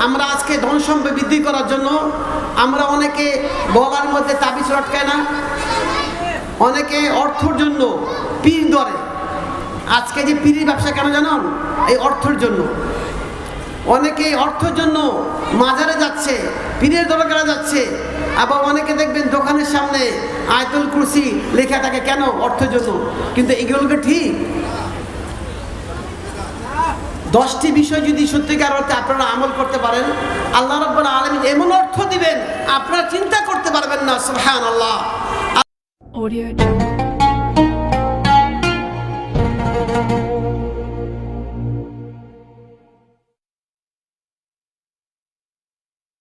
আমরা আজকে ধন সম্পদ বৃদ্ধি করার জন্য আমরা অনেকে গলার মধ্যে তাবিজ লটকায় না, অনেকে অর্থের জন্য পীর ধরে। আজকে যে পীরের ব্যবসা কেন জানেন? এই অর্থের জন্য। অনেকে অর্থের জন্য মাজারে যাচ্ছে, পীরের দরকারে যাচ্ছে। আবার অনেকে দেখবেন দোকানের সামনে আয়াতুল কুরসি লেখা থাকে, কেন? অর্থের জন্য। কিন্তু এগুলোকে ঠিক 10টি বিষয় যদি সত্যিকার অর্থে আপনারা আমল করতে পারেন, আল্লাহ রাব্বুল আলামিন এমন অর্থ দিবেন আপনারা চিন্তা করতে পারবেন না। সুবহানাল্লাহ। Audio Jungle.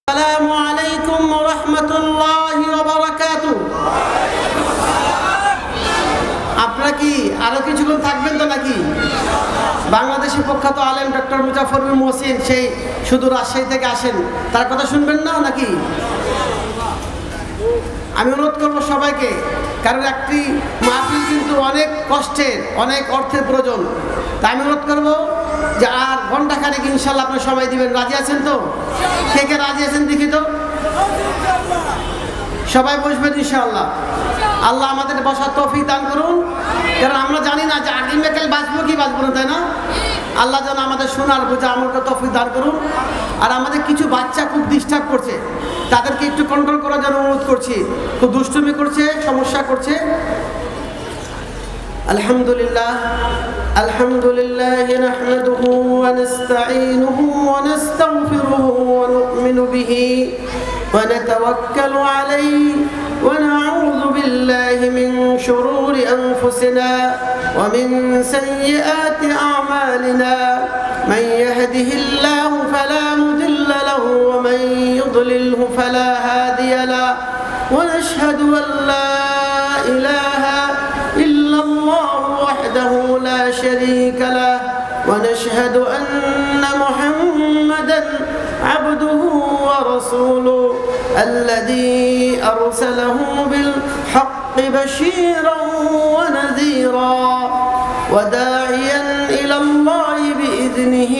আসসালামু আলাইকুম ওয়া রাহমাতুল্লাহি ওয়া বারাকাতুহু। আপনারা কি আরো কিছুক্ষণ থাকবেন তো নাকি? বাংলাদেশের প্রখ্যাত আলেম ডক্টর মুজাফফর বিন মহসিন, সেই শুধু রাজশাহী থেকে আসেন, তার কথা শুনবেন না নাকি? আমি অনুরোধ করবো সবাইকে, কারণ একটি মাহফিল কিন্তু অনেক কষ্টের, অনেক অর্থের প্রয়োজন। তাই আমি অনুরোধ করবো যে আর ঘন্টাখানেক ইনশাল্লাহ আপনার সময় দিবেন। রাজি আছেন তো? কে কে রাজি আছেন দেখি তো? সবাই বসবেন ইনশাআল্লাহ। আল্লাহ আমাদের বসার তৌফিক দান করুন, কারণ আমরা জানি না যে আগামীকাল বাঁচবো কি বাঁচবো না, তাই না? আল্লাহ যেন আমাদের শোনার বোঝা আমাকে তৌফিক দান করুন। আর আমাদের কিছু বাচ্চা খুব ডিস্টার্ব করছে, তাদেরকে একটু কন্ট্রোল করার জন্য অনুরোধ করছি। খুব দুষ্টুমি করছে, সমস্যা করছে। আলহামদুলিল্লাহ আলহামদুলিল্লাহ নাহমাদুহু ওয়া নাস্তাঈনুহু ওয়া নাস্তাগফিরুহু ওয়া নু'মিনু বিহি ওয়া নাতাওয়াক্কালু আলাইহি ওয়া নাউযু বিল্লাহি মিন শুরুরি আনফুসিনা ওয়া মিন সাইয়্যাতি আ'মালিনা মান ইয়াহদিহিল্লাহু ফালা মুদিল্লা লাহু ওয়া মান ইউদ্লিলহু ফালা হাদিয়া লাহু ওয়া নাশহাদু আন লা ইলাহা إلا الله وحده لا شريك له ونشهد أن محمدا عبده ورسوله الذي أرسله بالحق بشيرا ونذيرا وداعيا إلى الله بإذنه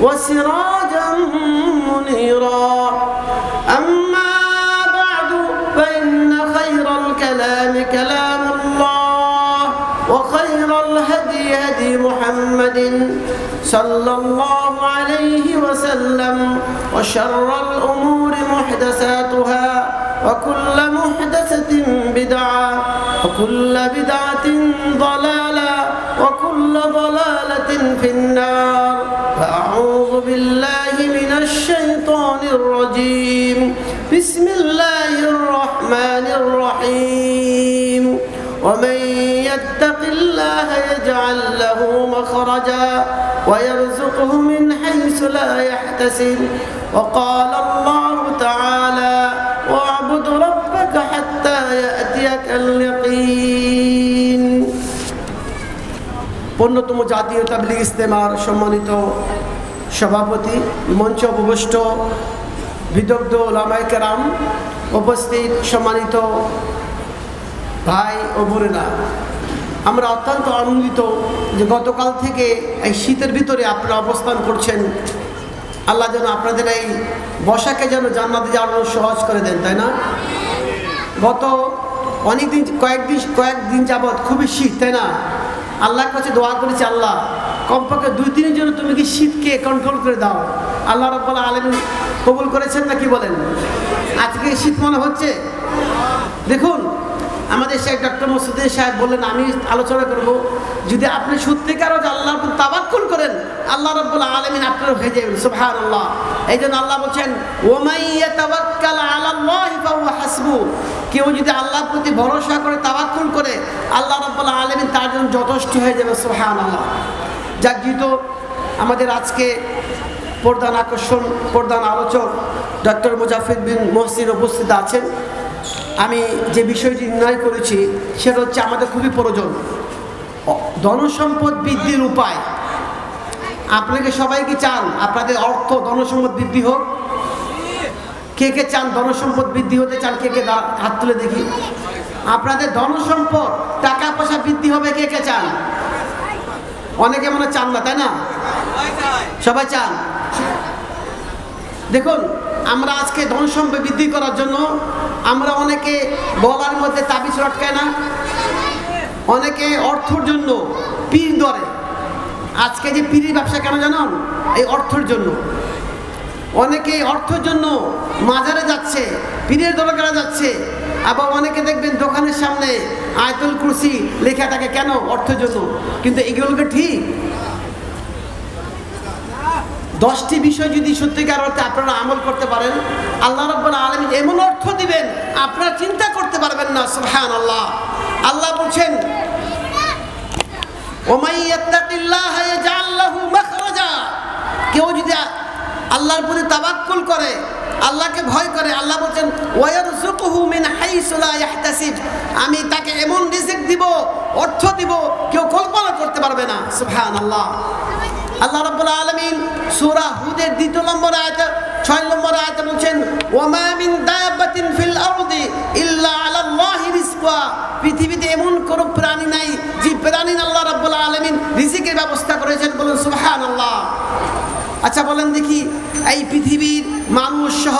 وسراجا منيرا أما بعد فإن خير الكلام كلام الله وخير الهدي هدي محمد صلى الله عليه وسلم وشر الأمور محدثاتها وكل محدثة بدعة وكل بدعة ضلالة وكل ضلالة في النار فأعوذ بالله من الشيطان الرجيم بسم الله الرحمن الرحيم ومن يتق الله يجعل له مخرجا ويرزقه من حيث لا يحتسب وقال الله تعالى واعبد ربك حتى يأتيك اليقين। পূর্ণতম জাতীয় তাবলীগ ইজতেমার সম্মানিত সভাপতি, মঞ্চ উপবিষ্ট বিদগ্ধ উলামায়ে কেরাম, উপস্থিত সম্মানিত ভাই ও বোনেরা, আমরা অত্যন্ত আনন্দিত যে গতকাল থেকে এই শীতের ভিতরে আপনারা অবস্থান করছেন। আল্লাহ যেন আপনাদের এই বসাকে যেন জান্নাতে যাওয়ার সহজ করে দেন, তাই না? গত কয়েকদিন যাবৎ খুবই শীত, তাই না? আল্লাহর কাছে দোয়া করেছি, আল্লাহ কমপক্ষে 2-3 জন্য তুমি কি শীতকে কন্ট্রোল করে দাও। আল্লাহ রাব্বুল আলামিন কবুল করেছেন নাকি বলেন? আজকে শীত মনে হচ্ছে? দেখুন, আমাদের শেখ ডক্টর মসুদ্দিন সাহেব বললেন, আমি আলোচনা করব, যদি আপনি সত্যিকার আল্লাহর উপর তাওয়াক্কুল করেন, আল্লাহ রাব্বুল আলামিন আপনার হয়ে যাবেন। সুবহানাল্লাহ। এই জন্য আল্লাহ বলছেন, ওয়ামান ইয়াতাওয়াক্কাল আলাল্লাহি ফাহুয়া হাসবু। কেউ যদি আল্লাহর প্রতি ভরসা করে তাওয়াক্কুল করে, আল্লাহ রাব্বুল আলামিন তার জন্য যথেষ্ট হয়ে যাবে। সুবহানাল্লাহ। যাক, যেহেতু আমাদের আজকে প্রধান আকর্ষণ, প্রধান আলোচক ডক্টর মুজাফফর বিন মহসিন উপস্থিত আছেন, আমি যে বিষয়টি নির্ণয় করেছি সেটা হচ্ছে আমাদের খুবই প্রয়োজন ধনসম্পদ বৃদ্ধির উপায়। আপনাকে সবাইকে চান আপনাদের অর্থ ধনসম্পদ বৃদ্ধি হোক? কে কে চান ধনসম্পদ বৃদ্ধি হতে চান? কে কে হাত তুলে দেখি। আপনাদের ধনসম্পদ, টাকা পয়সা বৃদ্ধি হবে, কে কে চান? অনেকে মনে চান না, তাই না? সবাই চান। দেখুন, আমরা আজকে ধন সম্পদ বৃদ্ধি করার জন্য আমরা অনেকে গলার মধ্যে তাবিজ লটকায় না, অনেকে অর্থর জন্য পীর ধরে। আজকে যে পীরের ব্যবসা কেন জানেন? এই অর্থের জন্য। অনেকে অর্থের জন্য মাজারে যাচ্ছে, পীরের দরকারে যাচ্ছে। আবার অনেকে দেখবেন দোকানের সামনে আয়াতুল কুরসি লেখা থাকে, কেন? অর্থের জন্য। কিন্তু এগুলোকে ঠিক 10টি বিষয় যদি সত্যিকার অর্থে আপনারা আমল করতে পারেন, আল্লাহ রাব্বুল আলামিন এমন অর্থ দিবেন আপনারা চিন্তা করতে পারবেন না। সুবহানাল্লাহ। আল্লাহ বলছেন, ওমাই ইয়াত্তাকিল্লাহ ইয়াজআল লাহু মাখরাজা। কেউ যদি আল্লাহর প্রতি তাওয়াক্কুল করে, আল্লাহকে ভয় করে, আল্লাহ বলছেন ওয়ায়ারযুকুহু মিন হাইসু লা ইয়াহতাসিব। আমি তাকে এমন রিজিক দিব, অর্থ দিব, কেউ কল্পনা করতে পারবে না। সুবহানাল্লাহ। আল্লাহ রাব্বুল আলামিন সূরা হুদের 2 নম্বর আয়াতে 6 নম্বর আয়াতে বলছেন, ওয়ামা মিন দাব্বাতিন ফিল আরদি ইল্লা আলাল্লাহি রিজকুহা। পৃথিবীতে এমন কোনো প্রাণী নাই যে প্রাণী আল্লাহ রাব্বুল আলামিন রিজিকের ব্যবস্থা করেছেন। বলুন সুবহানাল্লাহ। আচ্ছা বলেন দেখি, এই পৃথিবীর মানুষ সহ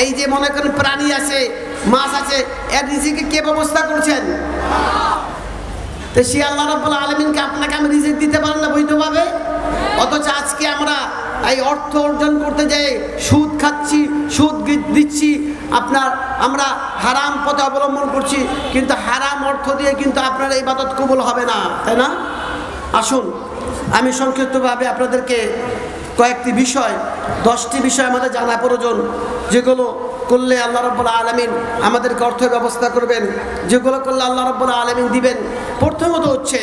এই যে মনে করেন প্রাণী আছে, মাছ আছে, এর রিজিকে কে ব্যবস্থা করছেন? তো সে আল্লাহ রাব্বুল আলামিনকে আপনাকে আমি রিজিক দিতে পারেন না বৈধভাবে? অথচ আজকে আমরা এই অর্থ অর্জন করতে যাই সুদ খাচ্ছি, সুদ দিচ্ছি, আমরা হারাম পথে অবলম্বন করছি। কিন্তু হারাম অর্থ দিয়ে কিন্তু আপনার ইবাদত কবুল হবে না, তাই না? আসুন আমি সংক্ষিপ্তভাবে আপনাদেরকে কয়েকটি বিষয়, 10টি বিষয় আমাদের জানা প্রয়োজন, যেগুলো করলে আল্লাহ রাব্বুল আলামিন আমাদেরকে অর্থের ব্যবস্থা করবেন, যেগুলো করলে আল্লাহ রাব্বুল আলামিন দিবেন। প্রথমত হচ্ছে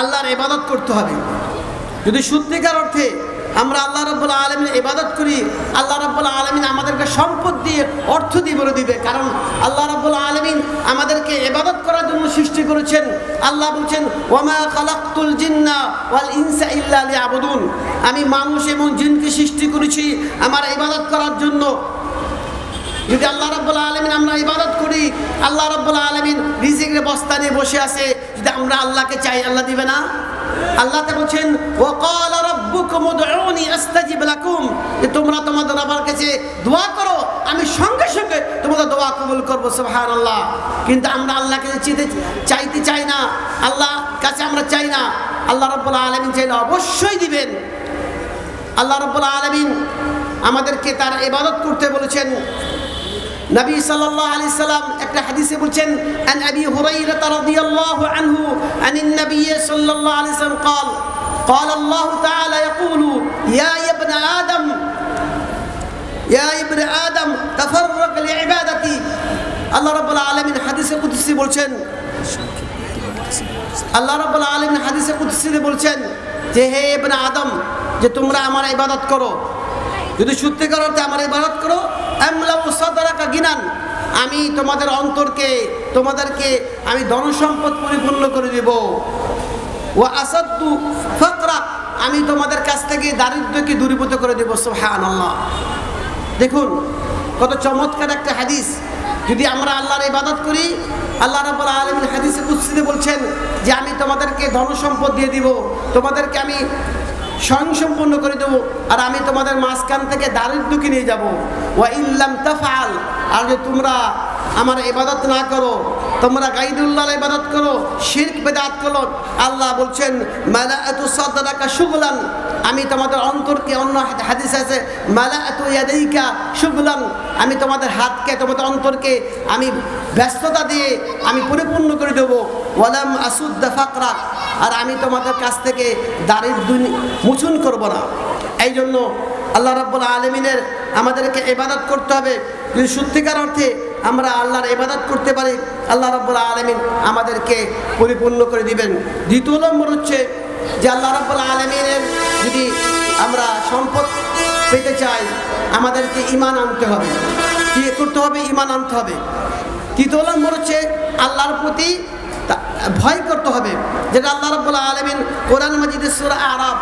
আল্লাহর ইবাদত করতে হবে। যদি সত্যিকার অর্থে আমরা আল্লাহ রাব্বুল আলামিনের ইবাদত করি, আল্লাহ রাব্বুল আলামিন আমাদেরকে সম্পদ দিয়ে, অর্থ দিয়ে ভরে দিবে। কারণ আল্লাহ রাব্বুল আলামিন আমাদেরকে ইবাদত করার জন্য সৃষ্টি করেছেন। আল্লাহ বলছেন, ওয়ামা খালাকতুল জিন্না ওয়াল ইনসা ইল্লা লিয়াবুদুন। আমি মানুষ এবং জিনকে সৃষ্টি করেছি আমার ইবাদত করার জন্য। যদি আল্লাহ রাব্বুল আলামিন আমরা ইবাদত করি, আল্লাহ রাব্বুল আলামিন রিজিকের বস্তা নিয়ে বসে আছে। যদি আমরা আল্লাহকে চাই, আল্লাহ দিবে না? আল্লাহ তা বলছেন, ওয়াকালা রাব্বুকুম উদউনি আস্তাজিব লাকুম। যে তোমরা তোমাদের রবের কাছে দোয়া করো, আমি সঙ্গে সঙ্গে তোমাদের দোয়া কবুল করব। সুবহানাল্লাহ। কিন্তু আমরা আল্লাহকে চাইতে চাই না, আল্লাহ কাছে আমরা চাই না। আল্লাহ রাব্বুল আলামিন চাইলে অবশ্যই দিবেন। আল্লাহ রাব্বুল আলামিন আমাদেরকে তার ইবাদত করতে বলেছেন। নবী সাল্লাল্লাহু আলাইহি সাল্লাম একটা হাদিসে বলছেন, আন আবি হুরায়রা রাদিয়াল্লাহু আনহু আনিন নবী সাল্লাল্লাহু আলাইহি সাল্লাম قال قال الله تعالى يقول يا ابن آدم تفرغ لعبادتي। আল্লাহ রাব্বুল আলামিন হাদিসে কুদসি বলছেন, আল্লাহ রাব্বুল আলামিন হাদিসে কুদসিতে বলছেন যে হে ইবনে আদম, যে তোমরা আমার ইবাদত করো। যদি সত্যিকার অর্থে আমার ইবাদত করো, আমলাউ সাদরাকা গিনান, আমি তোমাদের অন্তরকে, তোমাদেরকে আমি ধন সম্পদ পরিপূর্ণ করে দেব। ওয়া আসাদু ফাকরা, আমি তোমাদের কাছ থেকে দারিদ্র্যকে দূরীভূত করে দেব। সুবহানাল্লাহ। দেখুন কত চমৎকার একটা হাদিস। যদি আমরা আল্লাহর ইবাদত করি, আল্লাহ রাব্বুল আলামিন হাদিসে কুদসিতে বলছেন যে আমি তোমাদেরকে ধন সম্পদ দিয়ে দিব, তোমাদেরকে আমি স্বয়ংসম্পন্ন করে দেবো, আর আমি তোমাদের মাঝখান থেকে দারিদ্র্যকে নিয়ে যাব। ওয়া ইল্লাম তাফআল, আর যদি তোমরা আমার ইবাদত না করো, তোমরা গায়রুল্লাহর ইবাদত করো, শিরক বিদআত করো, আল্লাহ বলছেন মালাআতু সাদরাকা শুগলান, আমি তোমাদের অন্তরকে, অন্য হাদিস আছে মালাআতু ইয়াদাইকা শুগলান, আমি তোমাদের হাতকে, তোমাদের অন্তরকে আমি ব্যস্ততা দিয়ে আমি পরিপূর্ণ করে দেবো। ওয়ালাম আসুদ্দা ফাকরা, আর আমি তোমাদের কাছ থেকে দারিদ্র্য মোচন করব না। এই জন্য আল্লাহ রাব্বুল আলামিনের আমাদেরকে ইবাদত করতে হবে। যদি সত্যিকার অর্থে আমরা আল্লাহর ইবাদত করতে পারি, আল্লাহ রাব্বুল আলামিন আমাদেরকে পরিপূর্ণ করে দিবেন। দ্বিতীয় নম্বর হচ্ছে যে আল্লাহ রাব্বুল আলামিনের যদি আমরা সম্পদ পেতে চাই, আমাদেরকে ঈমান আনতে হবে। কি করতে হবে? ঈমান আনতে হবে। তৃতীয় নম্বর হচ্ছে আল্লাহর প্রতি ভয় করতে হবে, যেটা আল্লাহ রাব্বুল আলামিন কোরআন মাজিদের সূরা আরাফ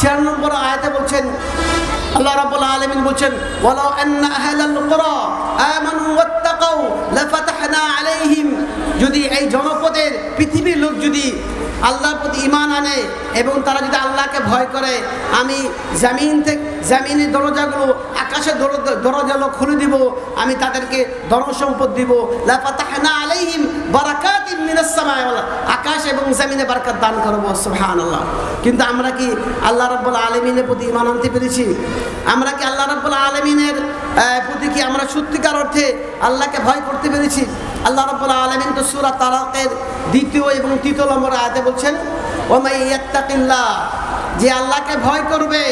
6 নম্বর আয়াতে বলছেন। আল্লাহ রাব্বুল আলামিন বলছেন, ওয়ালাউ আন্না আহলাল কুরা আমানু ওয়াত্তাকাউ লাফাতাহনা আলাইহিম যদি এই জনপদের পৃথিবীর লোক যদি আল্লাহর প্রতি ঈমান আনে এবং তারা যদি আল্লাহকে ভয় করে, আমি জামিনের দরজাগুলো, আকাশের দরজাগুলো খুলে দিব, আমি তাদেরকে ধন সম্পদ দিব। লা ফাতাহনা আলাইহিম বারাকাতিন মিনাস সামাই ওয়াল, আকাশ এবং জমিনে বারাকাত দান করব। সুবহানাল্লাহ। কিন্তু আমরা কি আল্লাহ রাব্বুল আলামিনের প্রতি ঈমান আনতে পেরেছি? আমরা কি আল্লাহ রাব্বুল আলামিনের প্রতি কি আমরা সত্যিকার অর্থে আল্লাহকে ভয় করতে পেরেছি? আল্লাহ রাব্বুল আলামিন তো সূরা তারাকের 2 এবং 3 নম্বর আয়াতে বলছেন, ওয়া মান ইয়াত্তাকিল্লাহ, যে আল্লাহকে ভয় করবে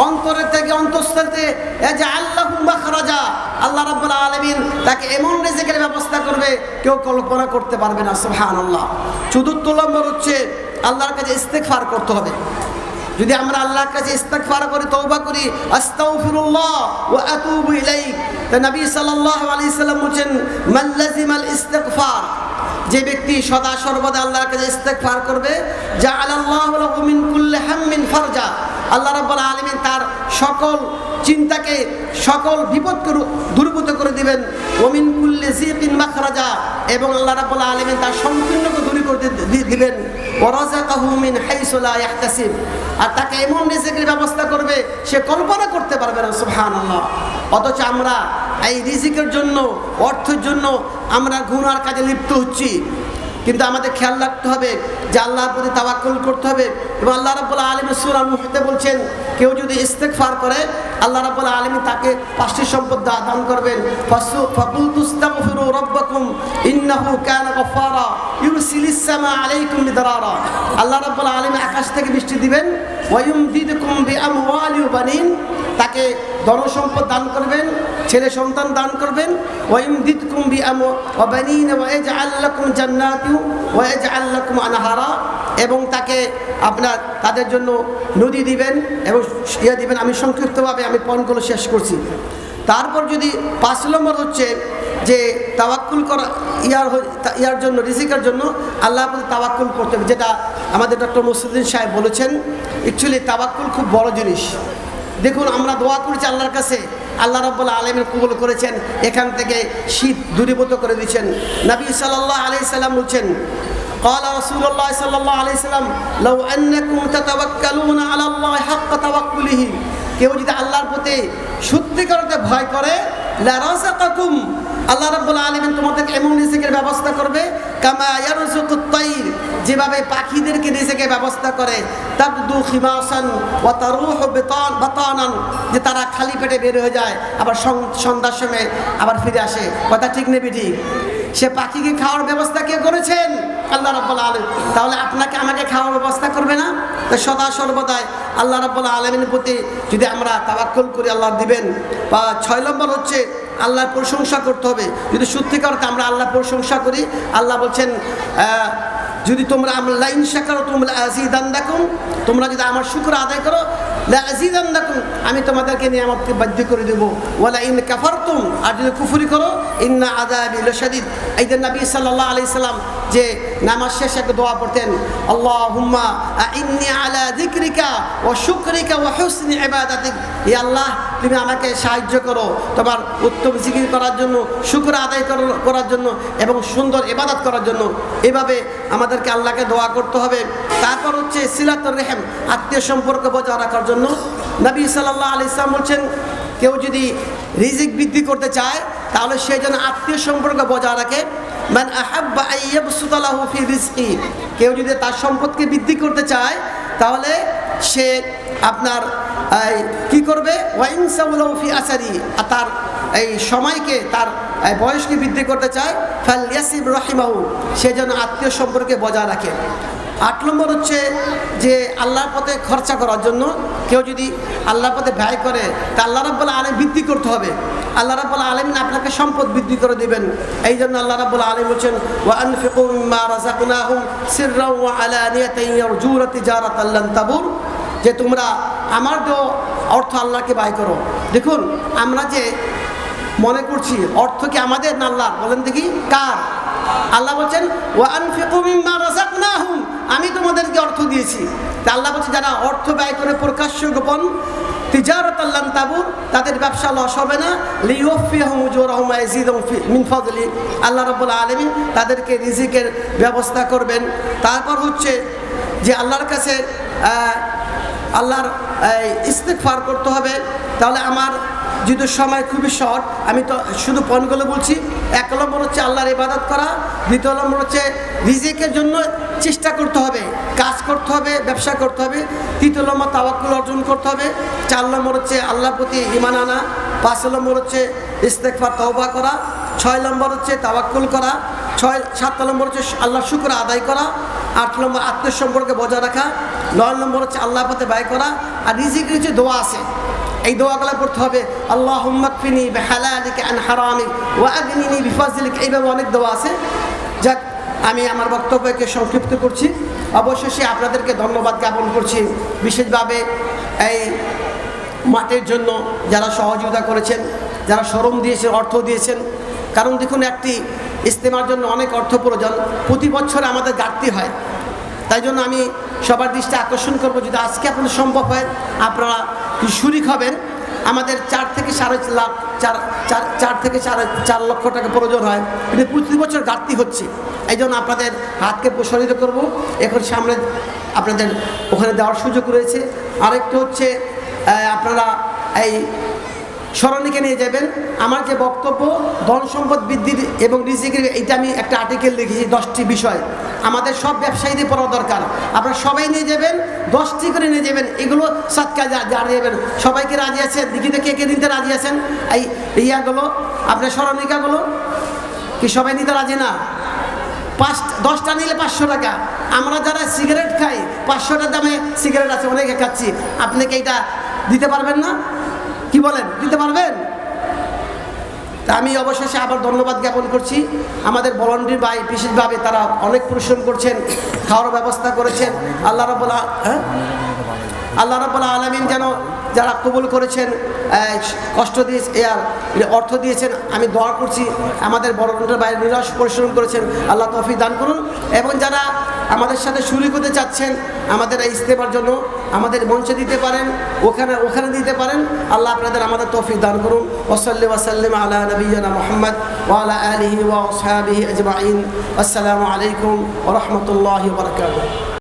অন্তরের থেকে অন্তঃস্থল থেকে, ইয়াজআল লাহু মাখরাজা, আল্লাহ রাব্বুল আলামিন তাকে এমন রিজিকের ব্যবস্থা করবে কেউ কল্পনা করতে পারবে না। সুবহানাল্লাহ। 4 নম্বর হচ্ছে আল্লাহর কাছে ইস্তেগফার করতে হবে। যদি আমরা আল্লাহর কাছে ইস্তেগফার করি, তওবা করি, আস্তাগফিরুল্লাহ ওয়া আতুবু ইলাইহি, তা নবী সাল্লাল্লাহু আলাইহি সাল্লাম বলেন, মান লাযিমাল ইস্তেগফার, যে ব্যক্তি সদা সর্বদা আল্লাহর কাছে ইস্তেগফার করবে, জাআলাল্লাহু লাহু মিন কুল্লি হাম্মিন ফারজা, আল্লাহ রাব্বুল আলামিন তার সকল চিন্তাকে, সকল বিপদকে দূরীভূত করে দিবেন। ওয়া মিন কুল্লি যিকিন মাখরাজা, এবং আল্লাহ রাব্বুল আলামিন তার সংকীর্ণকে দূর করে দিবেন। ওয়া রাযাকাহু মিন হাইসু লা ইয়াহতাসিব, আর তাকে এমন রিজিকের ব্যবস্থা করবে সে কল্পনা করতে পারবে না। সুবহানাল্লাহ। অথচ আমরা এই রিজিকের জন্য, অর্থের জন্য আমরা গুনার কাজে লিপ্ত হচ্ছি। কিন্তু আমাদের খেয়াল রাখতে হবে যে আল্লাহর প্রতি তাওয়াক্কুল করতে হবে। এবং আল্লাহ রাব্বুল আলামিন সূরা নূহতে বলছেন, কেউ যদি ইস্তেগফার করে আল্লাহ রাব্বুল আলামিন তাকে 5টি সম্পদ দান করবেন। ফাকুলতুস্তাগফিরু রাব্বাকুম ইন্নাহু কানা গফফারা ইউরসিলিস সামা আলাইকুম মিদরারা, আল্লাহ রাব্বুল আলামিন আকাশ থেকে বৃষ্টি দিবেন। ওয়া ইউমদিদুকুম বিআমওয়ালি ওয়া বানিন, তাকে ধন সম্পদ দান করবেন, ছেলে সন্তান দান করবেন। ওয়া ইউমদিদুকুম ওয়া বানিন ওয়া ইয়াজআল লাকুম জান্নাতিন ওয়া ইয়াজআল লাকুম আনহারা, এবং তাকে আপনার তাদের জন্য নদী দিবেন এবং দিবেন। আমি সংক্ষিপ্তভাবে আমি পয়েন্টগুলো শেষ করছি। তারপর যদি 5 নম্বর হচ্ছে যে তাওয়াক্কুল করা, ইয়ার জন্য, রিজিকের জন্য আল্লাহর প্রতি তাওয়াক্কুল করতে হবে, যেটা আমাদের ডক্টর মুসলিউদ্দিন সাহেব বলেছেন। অ্যাকচুয়ালি তাওয়াক্কুল খুব বড় জিনিস। দেখুন, আমরা দোয়া করেছি আল্লাহর কাছে, আল্লাহ রাব্বুল আলামিন কবুল করেছেন, এখান থেকে শীত দূরীভূত করে দিয়েছেন। নবী সাল্লাল্লাহু আলাইহি সাল্লাম বলছেন, قال رسول الله صلى الله عليه وسلم لو أنكم تتوكلون على الله حق توكله, কেউ যদি আল্লাহর প্রতি সত্যিকার অর্থে ভয় করে, লা রাযাকাকুম, আল্লাহ রাব্বুল আলামিন তোমাদেরকে এমন রিজিকের ব্যবস্থা করবে, কামা ইয়ারযুকুত তাইর, যেভাবে পাখিদেরকে রিজিকের ব্যবস্থা করে, তাবদু খিমাসান ওয়া তারুহু বাতানান, যে তারা খালি পেটে বের হয়ে যায়, আবার সন্ধ্যার সময় আবার ফিরে আসে। কথা ঠিক নেবে ঠিক? সে পাখিকে খাওয়ার ব্যবস্থা কে করেছেন? আল্লাহ রাব্বুল আলামিন। তাহলে আপনাকে আমাকে খাওয়ার ব্যবস্থা করবে না? তো সদা সর্বদাই আল্লাহ রাব্বুল আলামিনের প্রতি যদি আমরা তাওয়াক্কুল করি, আল্লাহ দিবেন। বা 6 নম্বর হচ্ছে আল্লাহর প্রশংসা করতে হবে। যদি সত্যিকার অর্থে আমরা আল্লাহর প্রশংসা করি, আল্লাহ বলছেন, যদি তোমরা লাইন শাকারতুম লাযিদান্নাকুম, তোমরা যদি আমার শুকর আদায় করো, লাযিদান্নাকুম, আমি তোমাদেরকে নিয়ামতকে বাধ্য করে দেব। ওয়ালা ইন কাফারতুম, আর যদি কুফরি করো, ইন্না আযাবি লাশাদীদ। এই যে নবী সাল্লাল্লাহু আলাইহি সাল্লাম যে নামাজ শেষে একটা দোয়া পড়তেন, আল্লাহুম্মা আইন্নি আলা যিকরিকা ওয়া শুকরিকা ওয়া হুসনি ইবাদাতিক, হে আল্লাহ তুমি আমাকে সাহায্য করো তোমার উত্তম জিকির করার জন্য, শুকর আদায় করার জন্য এবং সুন্দর ইবাদত করার জন্য। এভাবে আমাদেরকে আল্লাহকে দোয়া করতে হবে। তারপর হচ্ছে সিলাতুর রহিম, আত্মীয় সম্পর্ক বজায় রাখার জন্য নবী সাল্লাল্লাহু আলাইহি সাল্লাম বলছেন, কেউ যদি রিজিক বৃদ্ধি করতে চায় তাহলে সে যেন আত্মীয় সম্পর্ক বজায় রাখে। মান আহাব্বা আইয়াবসুতা লাহু ফি রিজকি, কেউ যদি তার সম্পদকে বৃদ্ধি করতে চায় তাহলে সে আপনার কি করবে? ওয়াইনসাউলাহু ফি আসারি, তার এই সময়কে, তার বয়সকে বৃদ্ধি করতে চায়, ফালইয়াসিব রাহিমাহু, সে যেন আত্মীয় সম্পর্কে বজায় রাখে। 8 নম্বর হচ্ছে যে আল্লাহর পথে খরচা করার জন্য কেউ যদি আল্লাহর পথে ব্যয় করে তা আল্লাহ রাব্বুল আলামিন বৃদ্ধি করতে হবে। আল্লাহ রাব্বুল আলামিন আপনাকে সম্পদ বৃদ্ধি করে দিবেন। এই জন্য আল্লাহ রাব্বুল আলামিন বলেছেন, ওয়া আনফিকু মিম্মা রাযাকনাহুম সিররাও ওয়া আলানিয়াতান ইয়ারজুনা তিজারাতান লান তাবুর, যে তোমরা আমার দেওয়া অর্থ আল্লাহকে ব্যয় করো। দেখুন, আমরা যে মনে করছি অর্থ কি আমাদের না আল্লাহর? বলেন দেখি কার? আল্লাহ বলছেন, ওয়া আনফিকু মিম্মা রাযাকনাহুম, আমি তোমাদেরকে অর্থ দিয়েছি। তা আল্লাহ বলছে, যারা অর্থ ব্যয় করে প্রকাশ্য গোপন, তিজারাতান লান তাবুর, তাদের ব্যবসা লস হবে না। লিইউফিয়াহুম উজুরাহুম ওয়া ইয়াজিদুহুম মিন ফাদলি, আল্লাহ রাব্বুল আলামিন তাদেরকে রিজিকের ব্যবস্থা করবেন। তারপর হচ্ছে যে আল্লাহর কাছে আল্লাহর ইস্তিগফার করতে হবে। তাহলে আমার যেহেতু সময় খুবই শর্ট, আমি তো শুধু পয়েন্টগুলো বলছি। 1 নম্বর হচ্ছে আল্লাহর ইবাদত করা, 2 নম্বর হচ্ছে রিজিকের জন্য চেষ্টা করতে হবে, কাজ করতে হবে, ব্যবসা করতে হবে, 3 নম্বর তাওয়াক্কুল অর্জন করতে হবে, 4 নম্বর হচ্ছে আল্লাহর প্রতি ঈমান আনা, 5 নম্বর হচ্ছে ইস্তিগফার তওবা করা, 6 নম্বর হচ্ছে তাওয়াক্কুল করা, 7 নম্বর হচ্ছে আল্লাহর শুকর আদায় করা, 8 নম্বর আত্মসম্পর্কে বজায় রাখা, 9 নম্বর হচ্ছে আল্লাহর পথে ব্যয় করা। আর রিজিকের যে দোয়া আছে, এই দোয়াগুলো পড়তে হবে। আল্লাহুম্মা কফিনি বিহালালিকা আন হারামিক ওয়া আগনিনি বিফাজলিক, এইভাবে অনেক দোয়া আছে। যাক, আমি আমার বক্তব্যকে সংক্ষিপ্ত করছি। অবশেষে আপনাদেরকে ধন্যবাদ জ্ঞাপন করছি, বিশেষভাবে এই মাঠের জন্য যারা সহযোগিতা করেছেন, যারা শ্রম দিয়েছেন, অর্থ দিয়েছেন। কারণ দেখুন, একটি ইজতেমার জন্য অনেক অর্থ প্রয়োজন, প্রতি বছর আমাদের ঘাটতি হয়। তাই জন্য আমি সবার দৃষ্টি আকর্ষণ করব, যদি আজকে আপনাদের সম্ভব হয় আপনারা শরিক হবেন। আমাদের 4 থেকে 4.5 লক্ষ টাকা প্রয়োজন হয়, কিন্তু প্রতি বছর ঘাটতি হচ্ছে। এই জন্য আপনাদের হাতকে প্রসারিত করব। এখন সামনে আপনাদের ওখানে দেওয়ার সুযোগ রয়েছে। আরেকটা হচ্ছে আপনারা এই স্মরণীকে নিয়ে যাবেন। আমার যে বক্তব্য ধন সম্পদ বৃদ্ধির এবং রিজিকের, এইটা আমি একটা আর্টিকেল লিখেছি, 10টি বিষয় আমাদের সব ব্যবসায়ীদের পড়া দরকার। আপনারা সবাই নিয়ে যাবেন, 10টি করে নিয়ে যাবেন। এগুলো সাতকা জানিয়ে যাবেন। সবাইকে রাজি আছে? দেখি কে কে নিতে রাজি আছেন? এই ইয়াগুলো আপনার স্মরণিকাগুলো কি সবাই নিতে রাজি না? 10টা নিলে 500 টাকা। আমরা যারা সিগারেট খাই, 500 টাকা দামে সিগারেট আছে, অনেকে খাচ্ছি। আপনি কি এইটা দিতে পারবেন না? কি বলেন, দিতে পারবেন? তা আমি অবশেষে আবার ধন্যবাদ জ্ঞাপন করছি আমাদের ভলান্টিয়ার ভাই, বিশেষভাবে তারা অনেক পরিশ্রম করছেন, খাওয়ার ব্যবস্থা করেছেন। আল্লাহ রাব্বুল আলামিন যেন যারা কবুল করেছেন, কষ্ট দিয়েছে, অর্থ দিয়েছেন, আমি দোয়া করছি আমাদের ভলান্টিয়ার ভাই নিরস পরিশ্রম করেছেন, আল্লাহ তৌফিক দান করুন। এবং যারা আমাদের সাথে শরীক হতে চাচ্ছেন আমাদের এই ইজতেমার জন্য, আমাদের মঞ্চে দিতে পারেন, ওখানে দিতে পারেন। আল্লাহ আপনাদের আমাদের তৌফিক দান করুন। ওয়াসাল্লি ওয়াসাল্লিম আলা নবিয়্যিনা মুহাম্মদ ওয়া আলা আলিহি ওয়া আসহাবিহি আজমাইন। আসসালামু আলাইকুম ওয়া রাহমাতুল্লাহি ওয়া বারাকাতুহু।